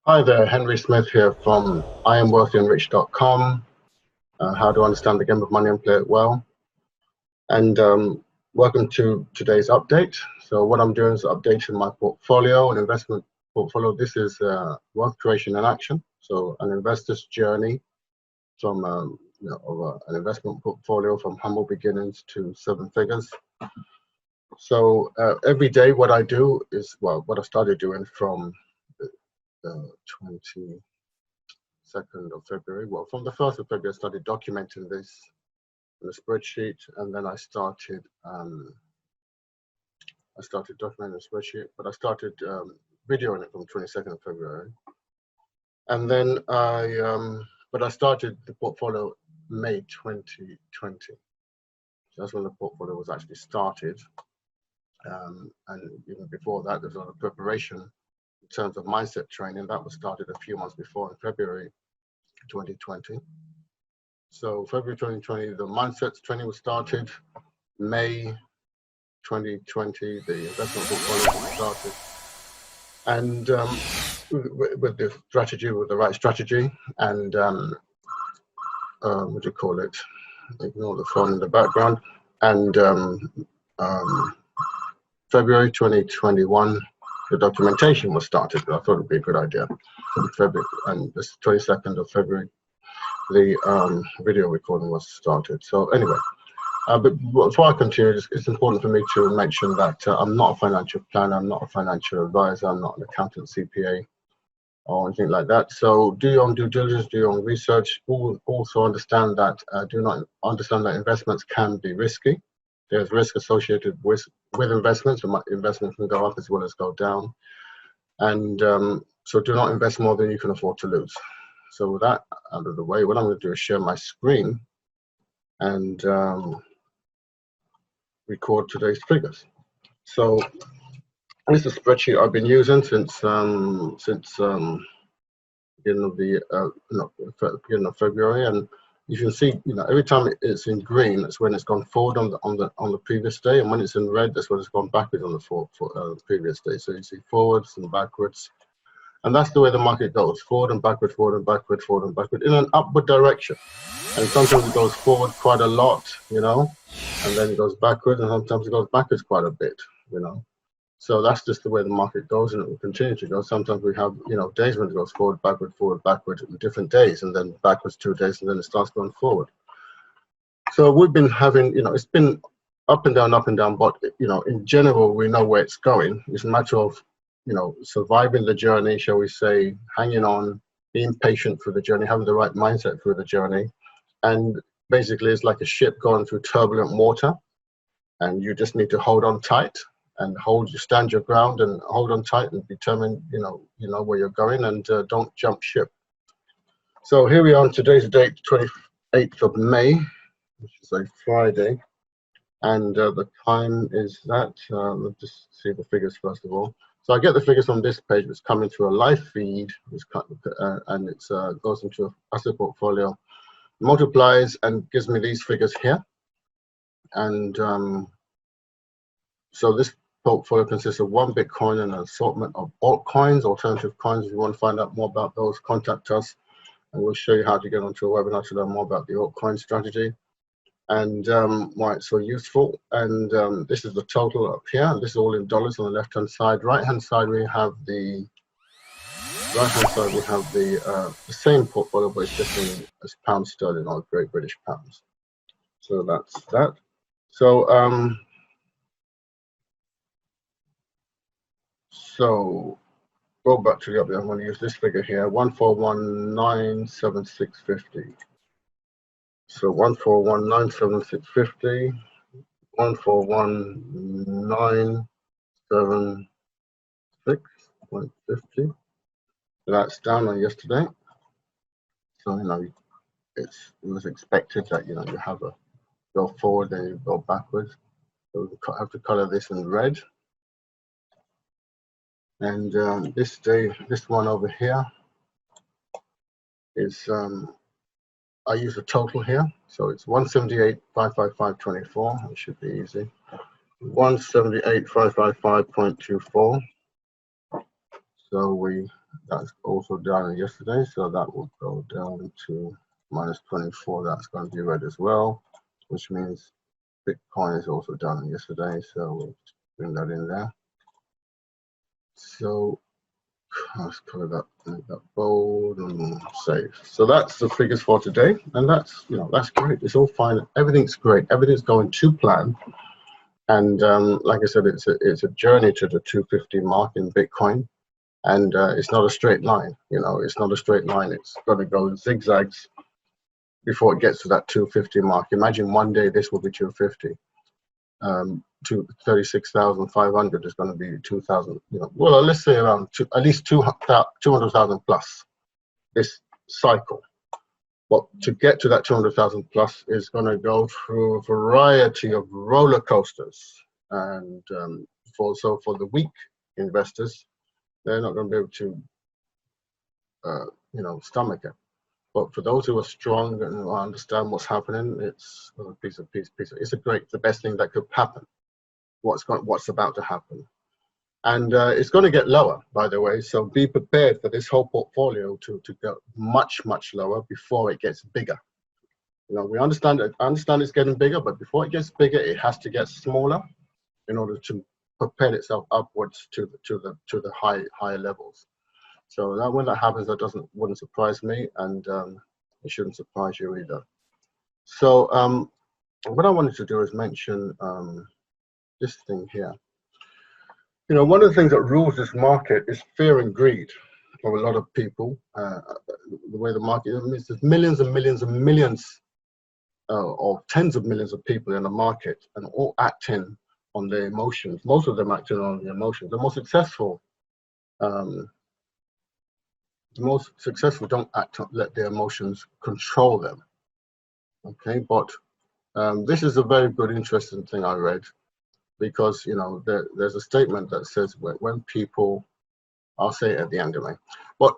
Hi there, Henry Smith here from IamWealthyandRich.com. How to understand the game of money and play it well. And welcome to today's update. So what I'm doing is updating my portfolio, an investment portfolio. This is wealth creation in action. So an investor's journey from an investment portfolio from humble beginnings to 7 figures. So every day what I do is, well, what I started doing from the 22nd of February. Well, from the 1st of February, I started documenting this in a spreadsheet, and then I started documenting the spreadsheet, but I started videoing it from 22nd of February, and then I started the portfolio May 2020. So that's when the portfolio was actually started, and even before that, there's a lot of preparation in terms of mindset training that was started a few months before in February 2020. So February 2020, the mindset training was started. May 2020, the investment portfolio was started. And with the strategy, with the right strategy, and what do you call it? Ignore the phone in the background. And February 2021, the documentation was started. I thought it'd be a good idea. February, and this 22nd of February, the video recording was started. So anyway, but before I continue, it's important for me to mention that I'm not a financial planner, I'm not a financial advisor, I'm not an accountant, CPA, or anything like that. So do your own due diligence, do your own research. Also understand that investments can be risky. There's risk associated with investments. Investments can go up as well as go down. And so do not invest more than you can afford to lose. So with that out of the way, what I'm going to do is share my screen and record today's figures. So this is a spreadsheet I've been using since beginning of February, and you can see, every time it's in green, that's when it's gone forward on the previous day, and when it's in red, that's when it's gone backwards on the previous day. So you see forwards and backwards, and that's the way the market goes: forward and backward, forward and backward, forward and backward, in an upward direction. And sometimes it goes forward quite a lot, and then it goes backward, and sometimes it goes backwards quite a bit, So that's just the way the market goes, and it will continue to go. Sometimes we have, days when it goes forward, backward, different days, and then backwards 2 days, and then it starts going forward. So we've been having, it's been up and down, but, in general, we know where it's going. It's a matter of, surviving the journey, shall we say, hanging on, being patient through the journey, having the right mindset through the journey. And basically, it's like a ship going through turbulent water, and you just need to hold on tight and stand your ground and hold on tight and determine, where you're going, and don't jump ship. So here we are on today's date, 28th of May, which is a Friday, and the time is that. Let's just see the figures first of all. So I get the figures from this page, which come into a live feed, and it goes into an asset portfolio, multiplies and gives me these figures here. And so this portfolio consists of 1 Bitcoin and an assortment of altcoins, alternative coins. If you want to find out more about those, contact us, and we'll show you how to get onto a webinar to learn more about the altcoin strategy and why it's so useful. And this is the total up here. This is all in dollars on the left-hand side. Right-hand side, we have the same portfolio, but it's just in as pound sterling or Great British pounds. So that's that. So go back to the update. I'm going to use this figure here, 141,976.50. So 141,976.50, 141,976.50. That's down on yesterday. So it was expected that you have a go forward and you go backwards. So we have to color this in red. And this one over here is, I use a total here. So it's 178,555.24. It should be easy. 178,555.24. So we That's also down yesterday, so that will go down to -24. That's going to be red as well, which means Bitcoin is also down yesterday, so we'll bring that in there. So let's cover that, make that bold and save. So that's the figures for today, and that's, you know, that's great. It's all fine. Everything's great. Everything's going to plan. And like I said, it's a journey to the 250 mark in Bitcoin, and it's not a straight line. You know, it's not a straight line. It's going to go zigzags before it gets to that 250 mark. Imagine one day this will be 250. To 36,500 is going to be 2,000. You know, well, let's say around at least 200,000 plus this cycle. But to get to that 200,000 plus is going to go through a variety of roller coasters, and for the weak investors, they're not going to be able to, you know, stomach it. But for those who are strong and who understand what's happening, it's a piece. It's the best thing that could happen. What's about to happen, and it's going to get lower, by the way. So be prepared for this whole portfolio to go much lower before it gets bigger. You know, we understand it. I understand it's getting bigger, but before it gets bigger, it has to get smaller in order to propel itself upwards to the higher levels. So that when that happens, wouldn't surprise me, and it shouldn't surprise you either. So what I wanted to do is mention this thing here. You know, one of the things that rules this market is fear and greed of a lot of people. The way the market is, there's millions and millions and millions or tens of millions of people in the market, and all acting on their emotions. Most of them acting on their emotions. The most successful don't let their emotions control them. Okay, but this is a very good, interesting thing I read, because, you know, there's a statement that says when people, I'll say it at the end of it, but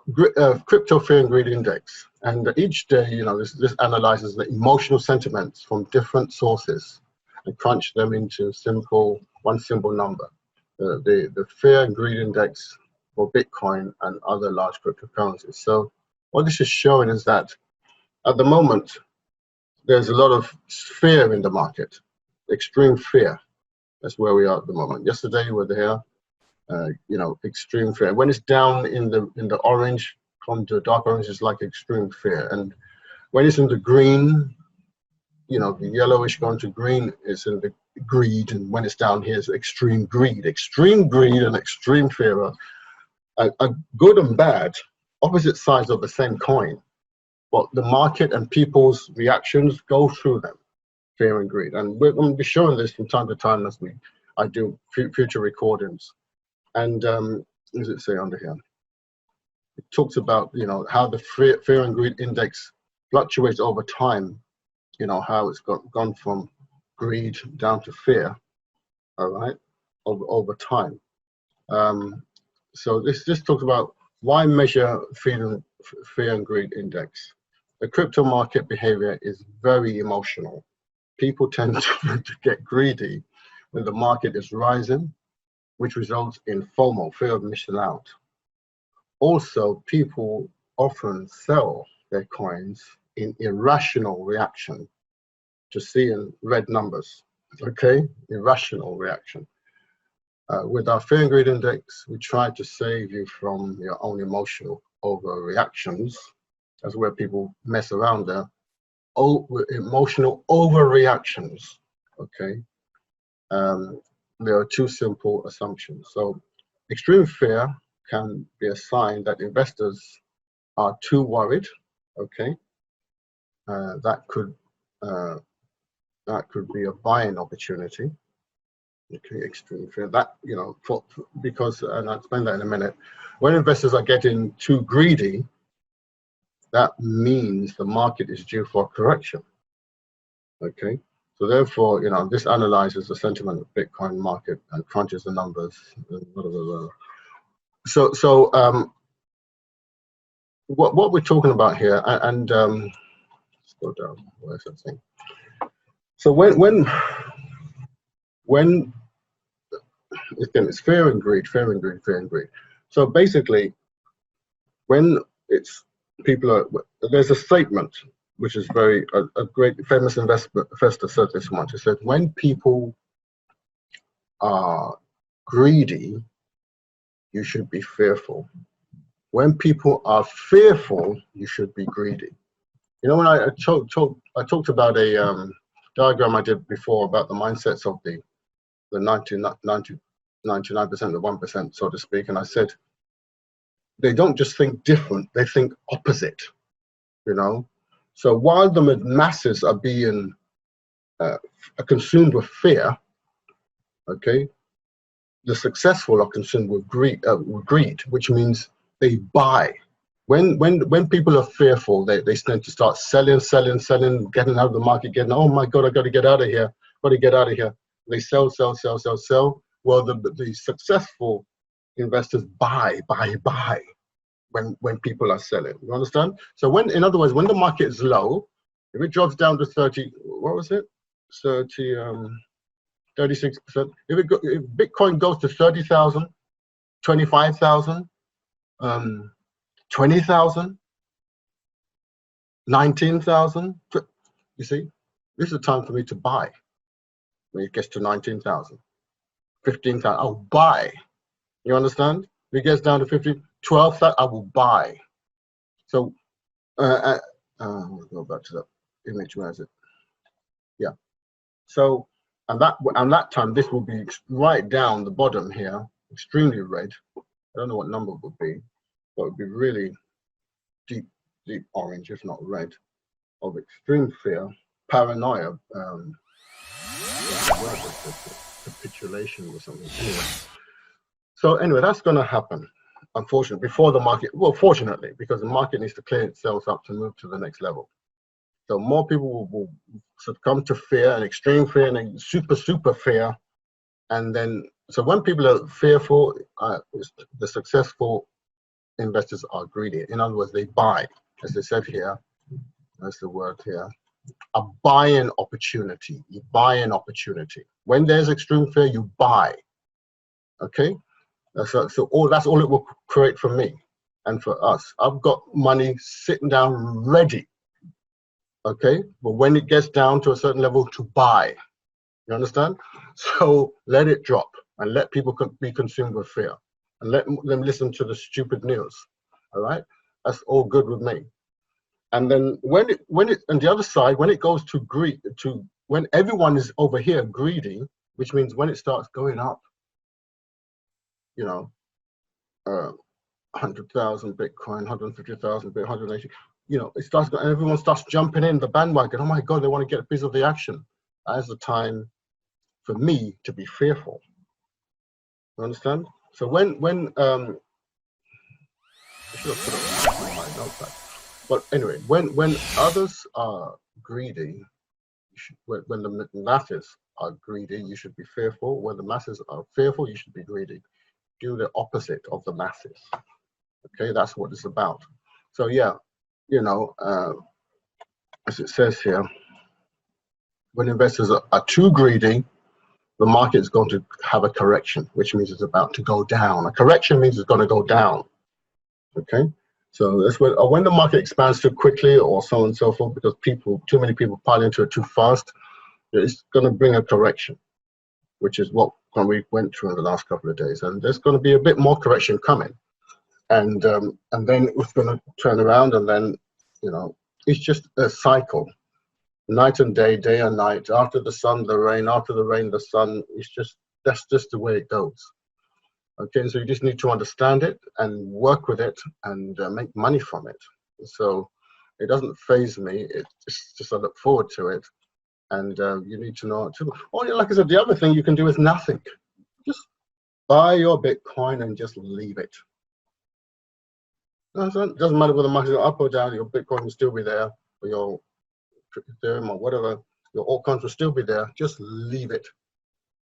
crypto fear and greed index, and each day, you know, this analyzes the emotional sentiments from different sources and crunch them into one simple number. The fear and greed index for Bitcoin and other large cryptocurrencies. So what this is showing is that at the moment, there's a lot of fear in the market, extreme fear. That's where we are at the moment. Yesterday we were there, you know, extreme fear. When it's down in the orange, come to dark orange, it's like extreme fear. And when it's in the green, you know, the yellowish going to green is in the greed. And when it's down here, it's extreme greed. Extreme greed and extreme fear are good and bad, opposite sides of the same coin. But the market and people's reactions go through them, fear and greed. And we're going to be showing this from time to time as I do future recordings. And what does it say under here? It talks about, you know, how the fear and greed index fluctuates over time. You know, how it's gone from greed down to fear. All right, over time. So this talks about why measure fear and greed index. The crypto market behavior is very emotional. People tend to get greedy when the market is rising, which results in FOMO, fear of missing out. Also, people often sell their coins in irrational reaction to seeing red numbers, okay? Irrational reaction. With our fear and greed index, we try to save you from your own emotional overreactions. That's where people mess around there. Emotional overreactions, okay? There are two simple assumptions. So extreme fear can be a sign that investors are too worried, okay? That could be a buying opportunity. Okay, extreme fear. That, you know, because, and I'll explain that in a minute. When investors are getting too greedy, that means the market is due for a correction. Okay, so therefore, you know, this analyzes the sentiment of Bitcoin market and crunches the numbers. So what we're talking about here, and let's go down. Where's that thing? So when again, it's fear and greed. So basically, when it's people are, there's a statement which is very, a great famous investor said this once. He said, when people are greedy, you should be fearful. When people are fearful, you should be greedy. You know, when I talked about a diagram I did before about the mindsets of the 99%, the 1%, so to speak, and I said, they don't just think different, they think opposite, you know? So while the masses are being consumed with fear, okay, the successful are consumed with greed, which means they buy. When people are fearful, they tend to start selling, getting out of the market, oh my God, I got to get out of here, They sell. Well, the successful investors buy when people are selling. You understand? So in other words, when the market is low, if it drops down to 30, what was it? 36%. If Bitcoin goes to 30,000, 25,000, 20,000, 19,000, you see, this is the time for me to buy. When it gets to 19,000, 15,000, I'll buy. You understand? If it gets down to 15, 12,000, I will buy. So, we'll go back to the image. Where is it? Yeah. So, and that time, this will be right down the bottom here, extremely red. I don't know what number it would be, but it would be really deep orange, if not red, of extreme fear, paranoia, capitulation or something. Anyway. So anyway, that's going to happen, unfortunately, before the market, well, fortunately, because the market needs to clear itself up to move to the next level. So more people will succumb to fear and extreme fear and then super fear. And then, so when people are fearful, the successful investors are greedy. In other words, they buy, as they said here, that's the word here, a buying opportunity. You buy an opportunity. When there's extreme fear, you buy. Okay? So that's all it will create for me and for us. I've got money sitting down ready. Okay? But when it gets down to a certain level, to buy. You understand? So let it drop and let people be consumed with fear and let them listen to the stupid news. All right? That's all good with me. And then when it on the other side, when it goes to greed, when everyone is over here greedy, which means when it starts going up, you know, 100,000 Bitcoin, 150,000 Bitcoin, 180, you know, it starts, and everyone starts jumping in the bandwagon. Oh my God, they want to get a piece of the action. That's the time for me to be fearful. You understand? So when I should have put it on my notepad. But anyway, when others are greedy, when the masses are greedy, you should be fearful. When the masses are fearful, you should be greedy. Do the opposite of the masses. Okay, that's what it's about. So yeah, you know, as it says here, when investors are too greedy, the market is going to have a correction, which means it's about to go down. A correction means it's going to go down. Okay, so that's when the market expands too quickly, or so on and so forth, because too many people pile into it too fast, it's going to bring a correction, which is what we went through in the last couple of days. And there's going to be a bit more correction coming, and then it's going to turn around, and then, you know, it's just a cycle, night and day, day and night. After the sun, the rain. After the rain, the sun. That's just the way it goes. Okay, so you just need to understand it and work with it and make money from it. So it doesn't faze me. It's just I look forward to it, and you need to know it too. Oh, yeah, like I said, the other thing you can do is nothing. Just buy your Bitcoin and just leave it. It doesn't matter whether the market is up or down. Your Bitcoin will still be there, or your Ethereum or whatever. Your altcoins will still be there. Just leave it.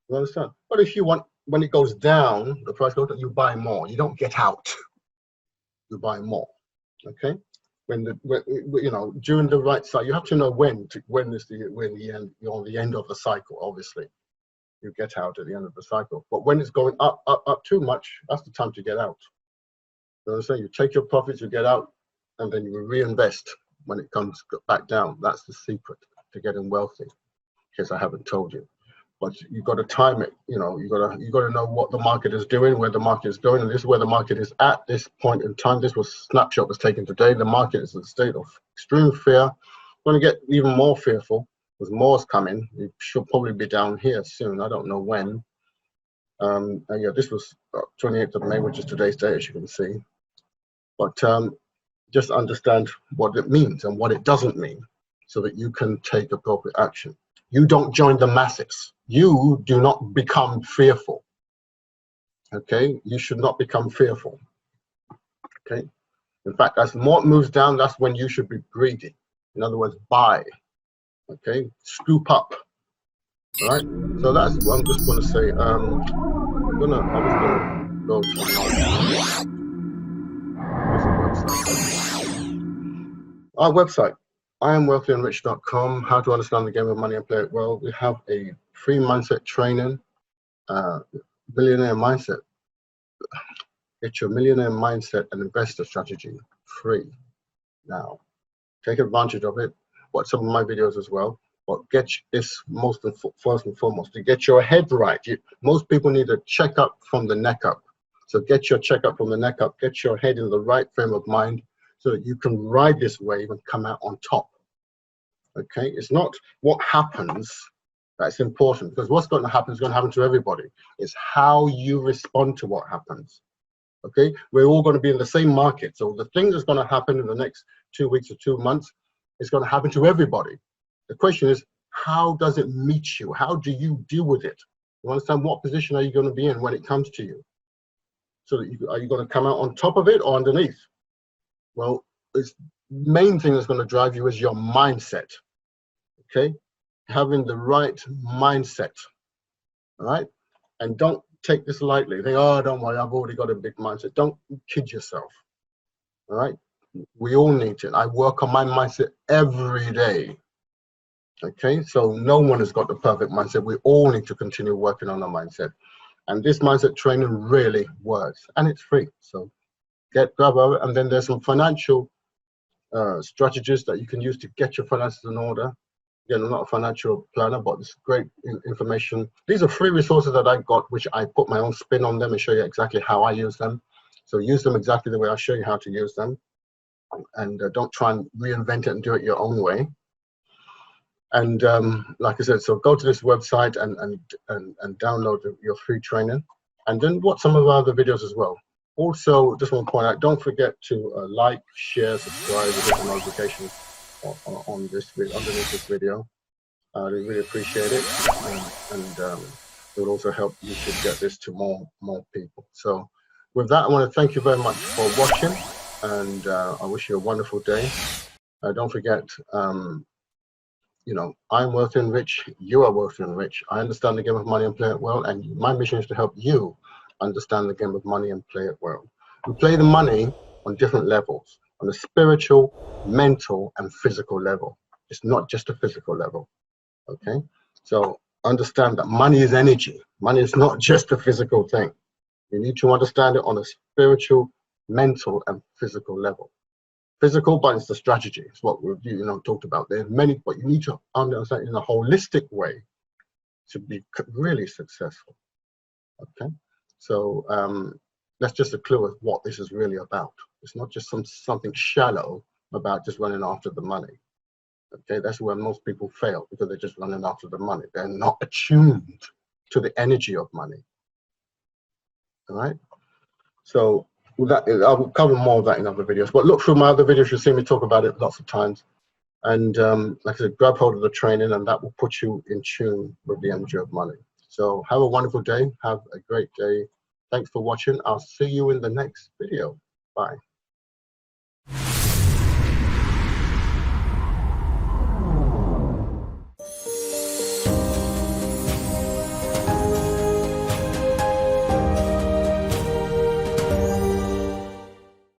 You understand? But if you want, when it goes down, the price goes down, you buy more. You don't get out. You buy more. Okay? When you know, during the right cycle, you have to know when is the end. You're on the end of the cycle. Obviously, you get out at the end of the cycle. But when it's going up too much, that's the time to get out. You know what I'm saying? You take your profits, you get out, and then you reinvest when it comes back down. That's the secret to getting wealthy. In case I haven't told you. But you got to time it. You know, you got to know what the market is doing, where the market is going, and this is where the market is at this point in time. This snapshot was taken today. The market is in a state of extreme fear. Going to get even more fearful because more's coming. It should probably be down here soon. I don't know when. And yeah, this was 28th of May, which is today's date, as you can see. But just understand what it means and what it doesn't mean, so that you can take appropriate action. You don't join the masses. You do not become fearful. Okay, you should not become fearful. Okay, in fact, as more moves down, that's when you should be greedy. In other words, buy. Okay, scoop up. All right. So that's what I'm just going to say. I was gonna go to our website, IamWealthyandRich.com. How to understand the game of money and play it well. We have a free mindset training, millionaire mindset. Get your millionaire mindset and investor strategy free now. Take advantage of it. Watch some of my videos as well. But get this first and foremost, to get your head right. Most people need a checkup from the neck up. So get your checkup from the neck up. Get your head in the right frame of mind so that you can ride this wave and come out on top. Okay, it's not what happens that's important, because what's going to happen is going to happen to everybody. It's how you respond to what happens. Okay, we're all going to be in the same market. So the thing that's going to happen in the next 2 weeks or 2 months is going to happen to everybody. The question is, how does it meet you? How do you deal with it? You understand what position are you going to be in when it comes to you? So that are you going to come out on top of it or underneath? Well, the main thing that's going to drive you is your mindset. Okay, having the right mindset. All right, and don't take this lightly. Think, oh, don't worry, I've already got a big mindset. Don't kid yourself. All right, we all need it. I work on my mindset every day. Okay, so no one has got the perfect mindset. We all need to continue working on our mindset. And this mindset training really works, and it's free. So grab it. And then there's some financial strategies that you can use to get your finances in order. Again, I'm not a financial planner, but it's great information. These are free resources that I got, which I put my own spin on them and show you exactly how I use them. So use them exactly the way I show you how to use them. And don't try and reinvent it and do it your own way. And like I said, so go to this website and download your free training, and then watch some of our other videos as well. Also, just want to point out, don't forget to like, share, subscribe, and hit the notifications on this video, underneath this video. I really appreciate it, and it will also help you to get this to more people. So with that, I want to thank you very much for watching, and I wish you a wonderful day. Don't forget, you know, I'm wealthy and rich, you are wealthy and rich. I understand the game of money and play it well, and my mission is to help you understand the game of money and play it well. We play the money on different levels, on a spiritual, mental, and physical level. It's not just a physical level, okay? So understand that money is energy. Money is not just a physical thing. You need to understand it on a spiritual, mental, and physical level. Physical, but it's the strategy. It's what we've talked about. There's many, but you need to understand in a holistic way to be really successful. Okay, so that's just a clue of what this is really about. It's not just something shallow about just running after the money. Okay, that's where most people fail, because they're just running after the money. They're not attuned to the energy of money. All right, so that I will cover more of that in other videos, but look through my other videos. You'll see me talk about it lots of times. And like I said, grab hold of the training, and that will put you in tune with the energy of money. So have a wonderful day. Have a great day. Thanks for watching. I'll see you in the next video. Bye.